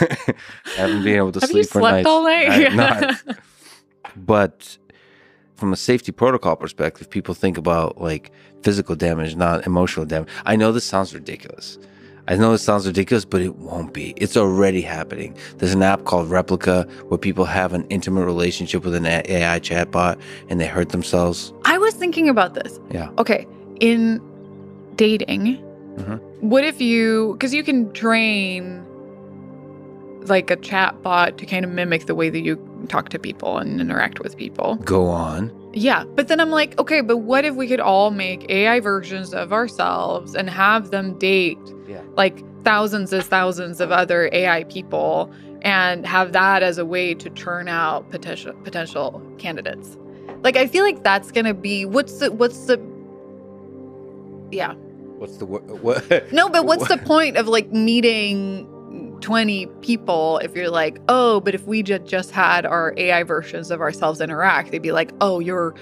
I haven't been able to Have you sleep for slept nights. all night? I have not. But from a safety protocol perspective, people think about like physical damage, not emotional damage. I know this sounds ridiculous. But it won't be. It's already happening. There's an app called Replica where people have an intimate relationship with an AI chatbot and they hurt themselves. I was thinking about this. Yeah. Okay. In dating, what if because you can train like a chat bot to kind of mimic the way that you talk to people and interact with people. Go on. Yeah. But then I'm like, okay, but what if we could all make AI versions of ourselves and have them date like thousands of other AI people and have that as a way to churn out potential candidates? Like, I feel like that's going to be, what's the what? No, but what's the point of like meeting 20 people if you're like, oh, but if we just had our AI versions of ourselves interact, they'd be like, oh, your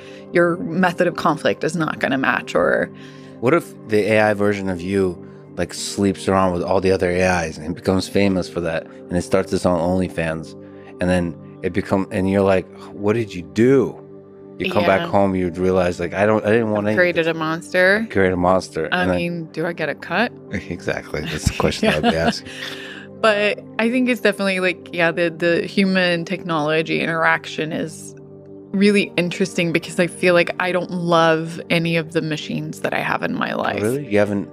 method of conflict is not going to match. Or what if the AI version of you like sleeps around with all the other AIs and becomes famous for that, and it starts its own OnlyFans, and then and you're like, what did you do? You come back home, you'd realize like I didn't want to create a monster. Create a monster. I mean, do I get a cut? Exactly. That's the question I'd be asking. But I think it's definitely like, the human technology interaction is really interesting because I feel like I don't love any of the machines that I have in my life. Oh, really? You haven't?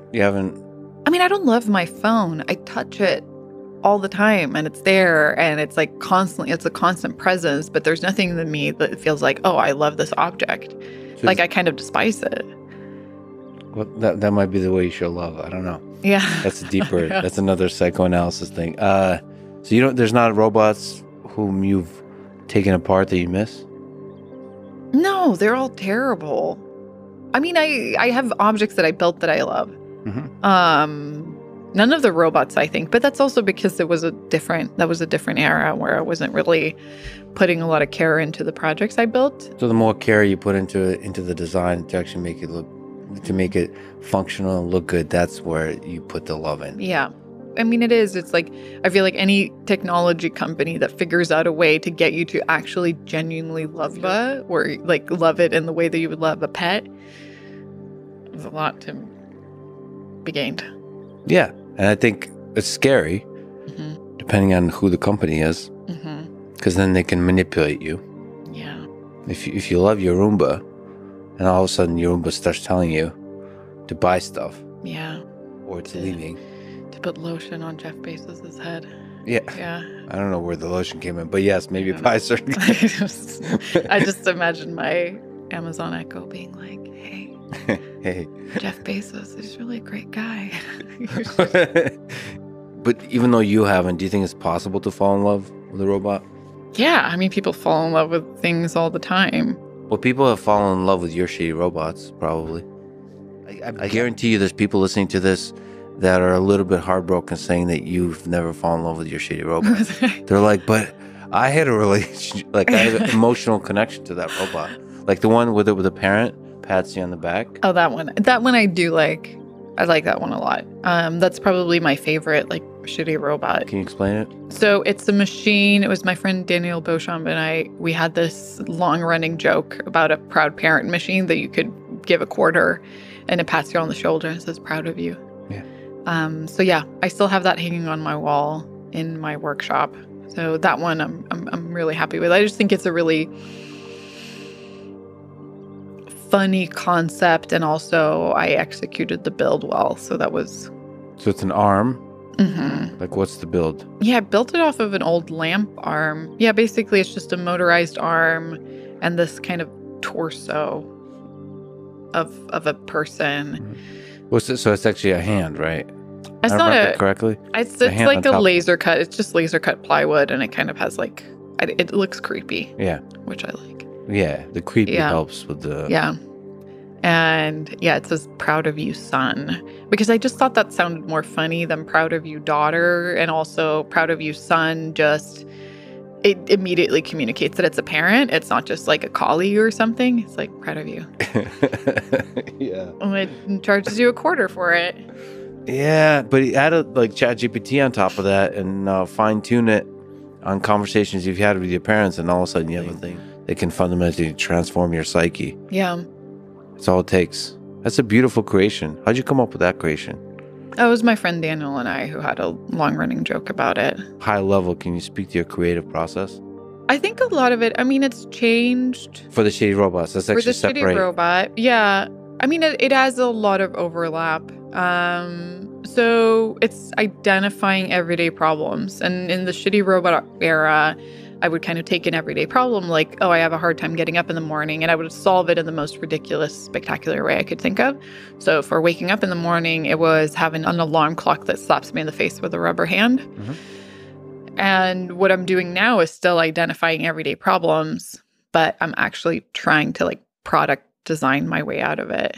I mean, I don't love my phone. I touch it all the time and it's there and it's like constantly, it's a constant presence, but there's nothing in me that feels like, oh, I love this object. So like I kind of despise it. Well, that might be the way you show love. I don't know. Yeah. That's deeper. Yeah. That's another psychoanalysis thing. So there's not robots whom you've taken apart that you miss? No, they're all terrible. I mean, I have objects that I built that I love. None of the robots, I think, but that's also because that was a different era where I wasn't really putting a lot of care into the projects I built. So the more care you put into the design to actually make it functional and look good, that's where you put the love in. Yeah. I mean, it is. It's like, I feel like any technology company that figures out a way to get you to actually genuinely love it, or like love it in the way that you would love a pet, there's a lot to be gained. Yeah. And I think it's scary, depending on who the company is, because then they can manipulate you. Yeah. If you love your Roomba, and all of a sudden your Roomba starts telling you to buy stuff. Yeah. Or it's leaving. To put lotion on Jeff Bezos' head. Yeah. Yeah. I don't know where the lotion came in, but yes, maybe buy certain. I just imagine my Amazon Echo being like, hey. Hey. Jeff Bezos is really a great guy. But even though you haven't, do you think it's possible to fall in love with a robot? Yeah. I mean, people fall in love with things all the time. Well, people have fallen in love with your shitty robots, probably. I guarantee you there's people listening to this that are a little bit heartbroken saying that you've never fallen in love with your shitty robot. They're like, but I had a relationship, like I have an emotional connection to that robot. Like the one with a parent pats you on the back. Oh, that one. That one I do like. I like that one a lot. That's probably my favorite, like, shitty robot. Can you explain it? So it's a machine. It was my friend Daniel Beauchamp and we had this long-running joke about a proud parent machine that you could give a quarter and it pats you on the shoulder and says, proud of you. Yeah. So yeah, I still have that hanging on my wall in my workshop. So that one I'm really happy with. I just think it's a really funny concept, and also I executed the build well. So that was... So it's an arm? Like, what's the build? Yeah, I built it off of an old lamp arm. Yeah, basically it's just a motorized arm and this kind of torso of a person. So it's actually a hand, right? It's not correctly. It's like a laser cut. It's just laser cut plywood, and it kind of has like it looks creepy. Yeah, which I like. Yeah, the creepy helps with the... Yeah. And yeah, it says proud of you, son, because I just thought that sounded more funny than proud of you, daughter. And also proud of you, son, it immediately communicates that it's a parent. It's not just like a colleague or something. It's like, proud of you. Yeah. And it charges you a quarter for it. Yeah, but he added like ChatGPT on top of that and fine tune it on conversations you've had with your parents, and all of a sudden you have a thing that can fundamentally transform your psyche. Yeah. That's all it takes. That's a beautiful creation. How'd you come up with that creation? It was my friend Daniel and I who had a long-running joke about it. High level, can you speak to your creative process? I think a lot of it, I mean, it's changed. For the shitty robots, let's actually separate. For the shitty robot, yeah. I mean, it has a lot of overlap. So it's identifying everyday problems. And in the shitty robot era, I would kind of take an everyday problem like, oh, I have a hard time getting up in the morning, and I would solve it in the most ridiculous, spectacular way I could think of. So for waking up in the morning, it was having an alarm clock that slaps me in the face with a rubber hand. Mm-hmm. And what I'm doing now is still identifying everyday problems, but I'm actually trying to like product design my way out of it.